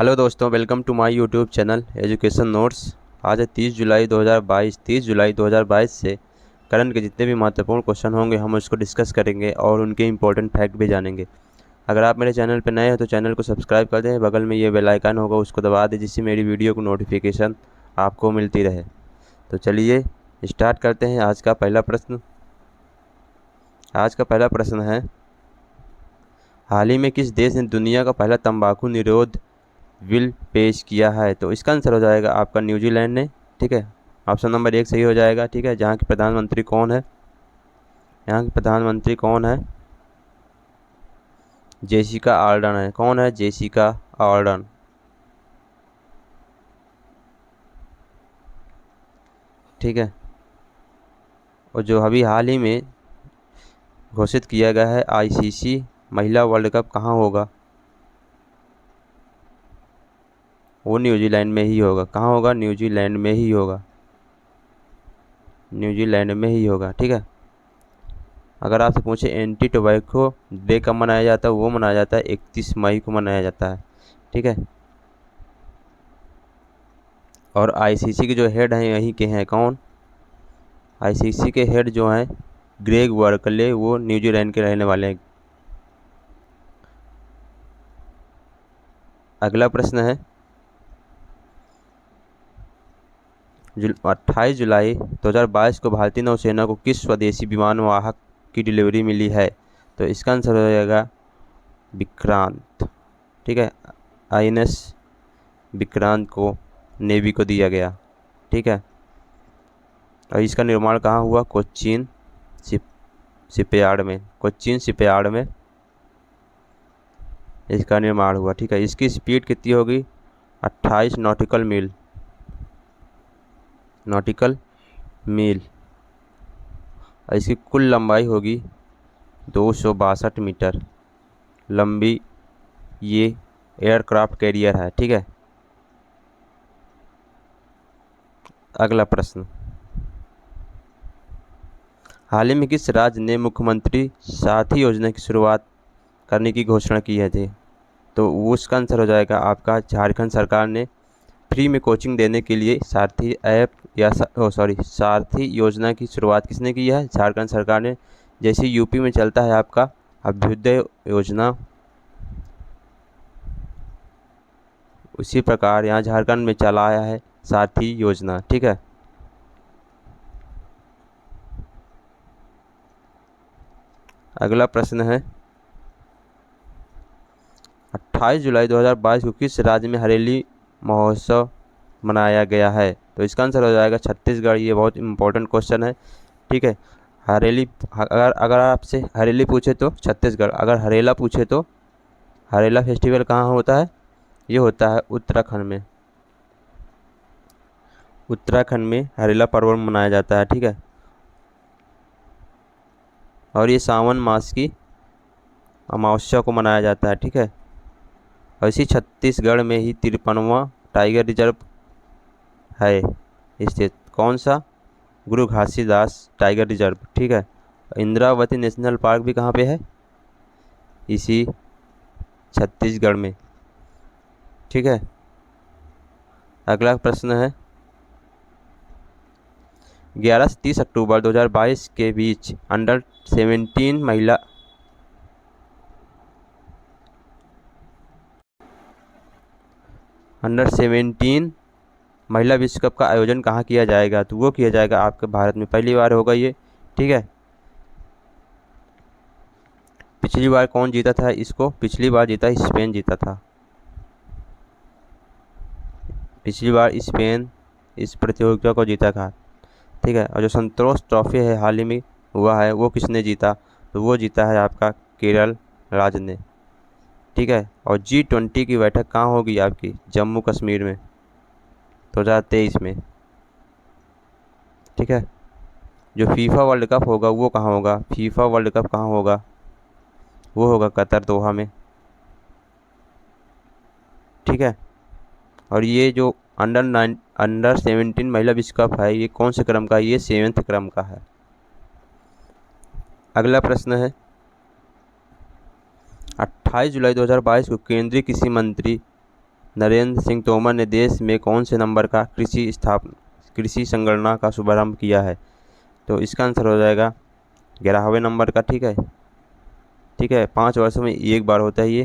Hello दोस्तों, welcome to my YouTube channel education notes. आज है 30 जुलाई 2022। 30 जुलाई 2022 से करंट के जितने भी महत्वपूर्ण क्वेश्चन होंगे हम उसको डिस्कस करेंगे और उनके इंपॉर्टेंट फैक्ट भी जानेंगे। अगर आप मेरे चैनल पर नए हो तो चैनल को सब्सक्राइब कर दें, बगल में ये बेल आइकन होगा उसको दबा दें जिससे मेरी वीडियो को नोटिफिकेशन आपको मिलती रहे। तो चलिए स्टार्ट करते हैं। आज का पहला प्रश्न है, हाल ही में किस देश ने दुनिया का पहला तंबाकू निरोध बिल पेश किया है? तो इसका आंसर हो जाएगा आपका न्यूजीलैंड ने। ठीक है, ऑप्शन नंबर 1 सही हो जाएगा। ठीक है, जहाँ के प्रधानमंत्री कौन है? यहाँ के प्रधानमंत्री कौन है? जेसिका आर्डन है। कौन है? Jessica Ardern. ठीक है, और जो अभी हाल ही में घोषित किया गया है आईसीसी महिला वर्ल्ड कप कहाँ होगा? वो न्यूजीलैंड में ही होगा। कहाँ होगा? न्यूजीलैंड में ही होगा। न्यूजीलैंड में ही होगा। ठीक है, अगर आपसे पूछे एंटी टोबैको डे कब मनाया जाता है? वो मनाया जाता है 31 मई को मनाया जाता है। ठीक है, और आईसीसी के जो हेड हैं यहीं के हैं। कौन? आईसीसी के हेड जो हैं ग्रेग वर्कले, वो न्यूजीलैंड के रहने वाले हैं। अगला प्रश्न है, 28 जुलाई 2022 को भारतीय नौसेना को किस स्वदेशी विमान वाहक की डिलीवरी मिली है? तो इसका आंसर हो जाएगा विक्रांत। ठीक है, आईएनएस विक्रांत को नेवी को दिया गया। ठीक है, और इसका निर्माण कहाँ हुआ? कोच्चिन शिपयार्ड में। कोच्चिन शिपयार्ड में इसका निर्माण हुआ। ठीक है, इसकी स्पीड कितनी होगी? 28 नॉटिकल मील। और इसकी कुल लंबाई होगी 262 मीटर लंबी ये एयरक्राफ्ट कैरियर है। ठीक है, अगला प्रश्न, हाल ही में किस राज्य ने मुख्यमंत्री साथी योजना की शुरुआत करने की घोषणा की है थी? तो उसका आंसर हो जाएगा आपका झारखंड सरकार ने फ्री में कोचिंग देने के लिए सारथी ऐप या सारथी योजना की शुरुआत किसने की है? झारखंड सरकार ने। जैसे यूपी में चलता है आपका अभ्युदय योजना, उसी प्रकार यहाँ झारखंड में चलाया है सारथी योजना। ठीक है, अगला प्रश्न है, 28 जुलाई 2022 को किस राज्य में हरेली महोत्सव मनाया गया है? तो इसका आंसर हो जाएगा छत्तीसगढ़। ये बहुत इंपॉर्टेंट क्वेश्चन है। ठीक है, हरेली, अगर आपसे हरेली पूछे तो छत्तीसगढ़, अगर हरेला पूछे तो हरेला फेस्टिवल कहाँ होता है? ये होता है उत्तराखंड में। उत्तराखंड में हरेला पर्व मनाया जाता है। ठीक है, और ये सावन मास की अमावस्या को मनाया जाता है। ठीक है, और इसी छत्तीसगढ़ में ही 53वां टाइगर रिजर्व है स्थित। कौन सा? गुरु घासीदास टाइगर रिजर्व। ठीक है, इंद्रावती नेशनल पार्क भी कहाँ पे है? इसी छत्तीसगढ़ में। ठीक है, अगला प्रश्न है, 11 से 30 अक्टूबर 2022 के बीच अंडर 17 महिला विश्व कप का आयोजन कहाँ किया जाएगा? तो वो किया जाएगा आपके भारत में। पहली बार होगा ये। ठीक है, पिछली बार कौन जीता था इसको? पिछली बार जीता स्पेन जीता था। पिछली बार स्पेन इस प्रतियोगिता को जीता था। ठीक है, और जो संतोष ट्रॉफी है हाल ही में हुआ है वो किसने जीता? तो वो जीता है आपका केरल राज्य ने। ठीक है, और G20 की बैठक कहाँ होगी आपकी? जम्मू कश्मीर में 2023 में। ठीक है, जो फीफा वर्ल्ड कप होगा वो कहाँ होगा? फीफा वर्ल्ड कप कहाँ होगा? वो होगा कतर, दोहा में। ठीक है, और ये जो अंडर 17 महिला विश्व कप है ये कौन से क्रम का है? ये 7वें क्रम का है। अगला प्रश्न है, 28 जुलाई 2022 को केंद्रीय कृषि मंत्री नरेंद्र सिंह तोमर ने देश में कौन से नंबर का कृषि संगणना का शुभारंभ किया है? तो इसका आंसर हो जाएगा 11वें नंबर का। ठीक है 5 वर्षों में एक बार होता है ये,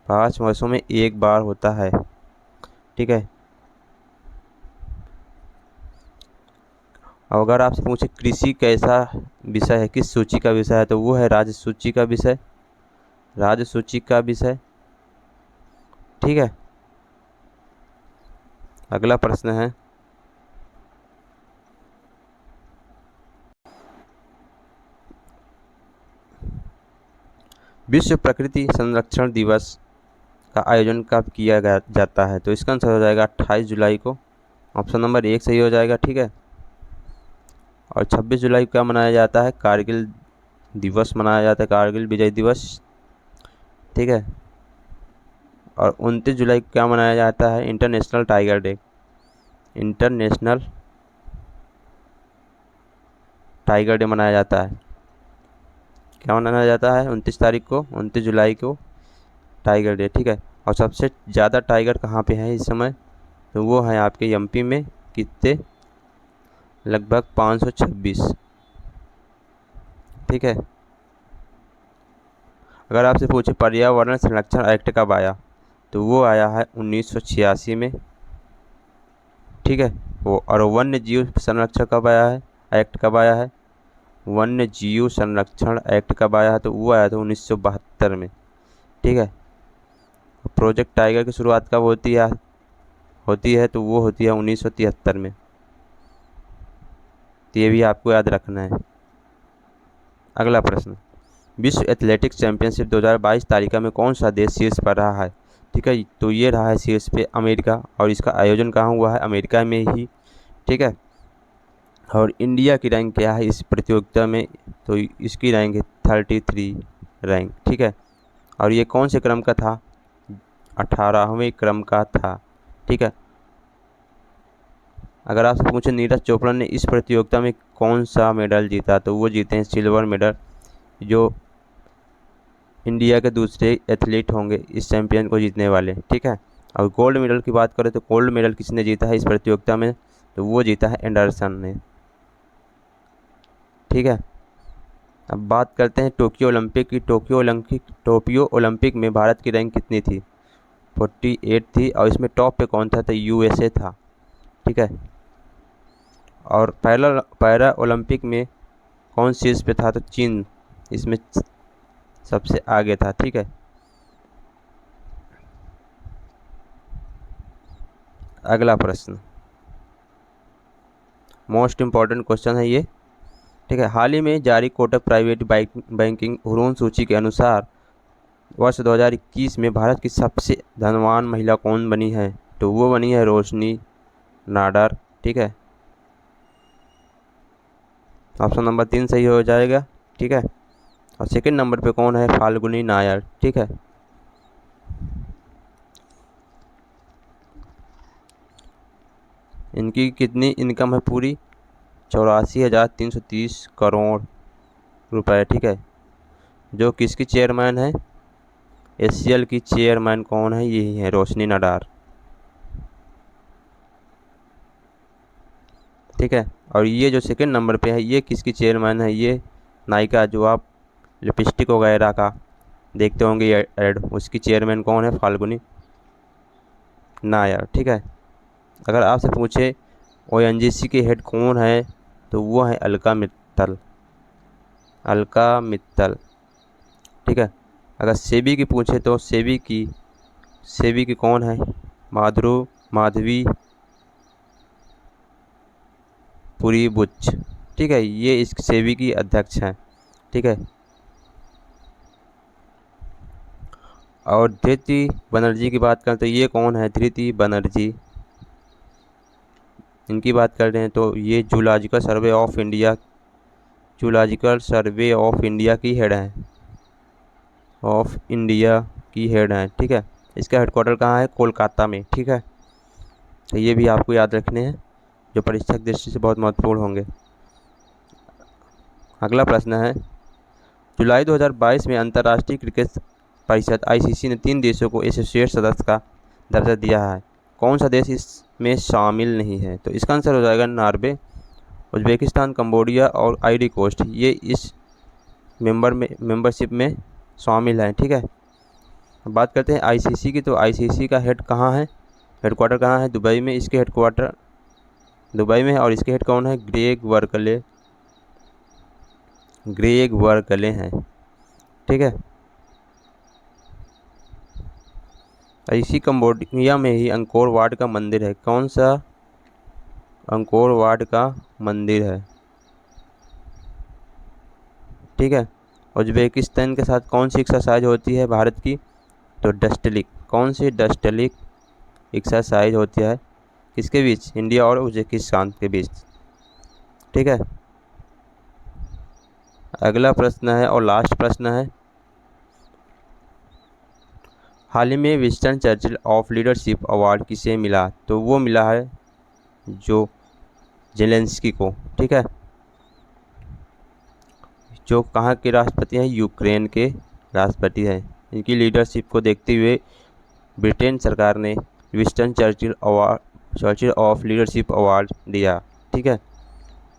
5 वर्षों में एक बार होता है। ठीक है, अगर आपसे पूछे कृषि कैसा विषय है, किस सूची का विषय है, तो वो है राज्य सूची का विषय, राज्य सूची का विषय। ठीक है, अगला प्रश्न है, विश्व प्रकृति संरक्षण दिवस का आयोजन कब किया जाता है? तो इसका आंसर हो जाएगा 28 जुलाई को। ऑप्शन नंबर 1 सही हो जाएगा। ठीक है, और 26 जुलाई को क्या मनाया जाता है? कारगिल दिवस मनाया जाता है, कारगिल विजय दिवस। ठीक है, और 29 जुलाई को क्या मनाया जाता है? International tiger day, international tiger day मनाया जाता है। क्या मनाया जाता है 29 तारीख को, 29 जुलाई को टाइगर डे। ठीक है, और सबसे ज़्यादा टाइगर कहाँ पे हैं इस समय? तो वो है आपके एमपी में। कितने? लगभग 526। ठीक है, अगर आपसे पूछे पर्यावरण संरक्षण एक्ट कब आया, तो वो आया है 1986 में। ठीक है, वो और वन्य जीव संरक्षण कब आया है, एक्ट कब आया है? वन्य जीव संरक्षण एक्ट कब आया है? तो वो आया था 1972 में। ठीक है, प्रोजेक्ट टाइगर की शुरुआत कब होती है तो वो होती है 1973 में। तो ये भी आपको याद रखना है। अगला प्रश्न, विश्व एथलेटिक्स चैंपियनशिप 2022 तालिका में कौन सा देश शीर्ष पर रहा है? ठीक है, तो ये रहा है शीर्ष पे अमेरिका, और इसका आयोजन कहाँ हुआ है? अमेरिका में ही। ठीक है, और इंडिया की रैंक क्या है इस प्रतियोगिता में? तो इसकी रैंक है 33 रैंक। ठीक है, और ये कौन से क्रम का था? 18वें क्रम का था। ठीक है, अगर आपसे पूछे नीरज चोपड़ा ने इस प्रतियोगिता में कौन सा मेडल जीता, तो वो जीते हैं सिल्वर मेडल, जो इंडिया के दूसरे एथलीट होंगे इस चैंपियन को जीतने वाले। ठीक है, और गोल्ड मेडल की बात करें तो गोल्ड मेडल किसने जीता है इस प्रतियोगिता में? तो वो जीता है एंडरसन ने। ठीक है, अब बात करते हैं टोक्यो ओलंपिक की। टोक्यो ओलंपिक में भारत की रैंक कितनी थी? 48 थी, और इसमें टॉप पे कौन था? तो यूएसए था। ठीक है, और पैरा ओलंपिक में कौन शीर्ष पे था? तो चीन इसमें सबसे आगे था। ठीक है, अगला प्रश्न मोस्ट इम्पॉर्टेंट क्वेश्चन है ये। ठीक है, हाल ही में जारी कोटक प्राइवेट बैंकिंग हुरून सूची के अनुसार वर्ष 2021 में भारत की सबसे धनवान महिला कौन बनी है? तो वो बनी है रोशनी नाडार। ठीक है, ऑप्शन नंबर 3 सही हो जाएगा। ठीक है, और सेकंड नंबर पे कौन है? फाल्गुनी नायर। ठीक है, इनकी कितनी इनकम है पूरी? 84,330 करोड़ रुपए। ठीक है, जो किसकी चेयरमैन है? एचसीएल की चेयरमैन कौन है? यही है रोशनी नाडार। ठीक है, और ये जो सेकंड नंबर पे है ये किसकी चेयरमैन है? ये नायिका जो आप लिपस्टिक वगैरह का देखते होंगे एड, उसकी चेयरमैन कौन है? फाल्गुनी नायर। ठीक है, अगर आपसे पूछे ओएनजीसी के हेड कौन है, तो वो है अलका मित्तल। अलका मित्तल। ठीक है, अगर सेबी की पूछे तो सेबी की कौन है? माधवी पुरी बुच। ठीक है, ये इस सेबी की अध्यक्ष हैं। ठीक है, और धृति बनर्जी की बात करें तो ये कौन है? धृति बनर्जी। इनकी बात कर रहे हैं तो ये जूलॉजिकल सर्वे ऑफ इंडिया की हेड हैं, ठीक है, इसका हेडक्वार्टर कहाँ है? कोलकाता में। ठीक है, तो ये भी आपको याद रखने हैं, जो परीक्षा की दृष्टि से बहुत महत्वपूर्ण होंगे। अगला प्रश्न है, जुलाई 2022 में अंतर्राष्ट्रीय परिषद आईसीसी ने 3 देशों को एसोसिएट सदस्य का दर्जा दिया है। कौन सा देश इसमें शामिल नहीं है? तो इसका आंसर हो जाएगा नॉर्वे, उज्बेकिस्तान, कंबोडिया और आइवरी कोस्ट। ये इस मेंबरशिप में शामिल हैं। ठीक है, बात करते हैं आईसीसी की। तो आईसीसी का हेडक्वार्टर कहाँ है? दुबई में। इसके हेडक्वार्टर दुबई में है और इसके हेड कौन है? ग्रेग वर्कले हैं। ठीक है, इसी कंबोडिया में ही अंकोर वाट का मंदिर है। कौन सा अंकोर वाट का मंदिर है? ठीक है, उज्बेकिस्तान के साथ कौन सी एक्सरसाइज होती है भारत की? तो डस्टलिक। कौन सी डस्टलिक एक्सरसाइज होती है? किसके बीच? इंडिया और उज्बेकिस्तान के बीच। ठीक है, अगला प्रश्न है और लास्ट प्रश्न है, हाल ही में Winston Churchill of leadership award किसे मिला? तो वो मिला है जो जेलेंस्की को। ठीक है, जो कहाँ के राष्ट्रपति हैं? यूक्रेन के राष्ट्रपति हैं। इनकी लीडरशिप को देखते हुए ब्रिटेन सरकार ने Winston Churchill of leadership award दिया। ठीक है,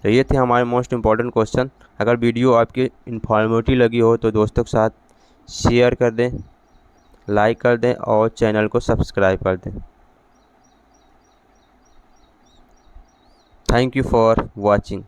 तो ये थे हमारे मोस्ट इम्पॉर्टेंट क्वेश्चन। अगर वीडियो आपकी इन्फॉर्मेटिव लगी हो तो दोस्तों के साथ शेयर कर दें, लाइक कर दें और चैनल को सब्सक्राइब कर दें। Thank you for watching.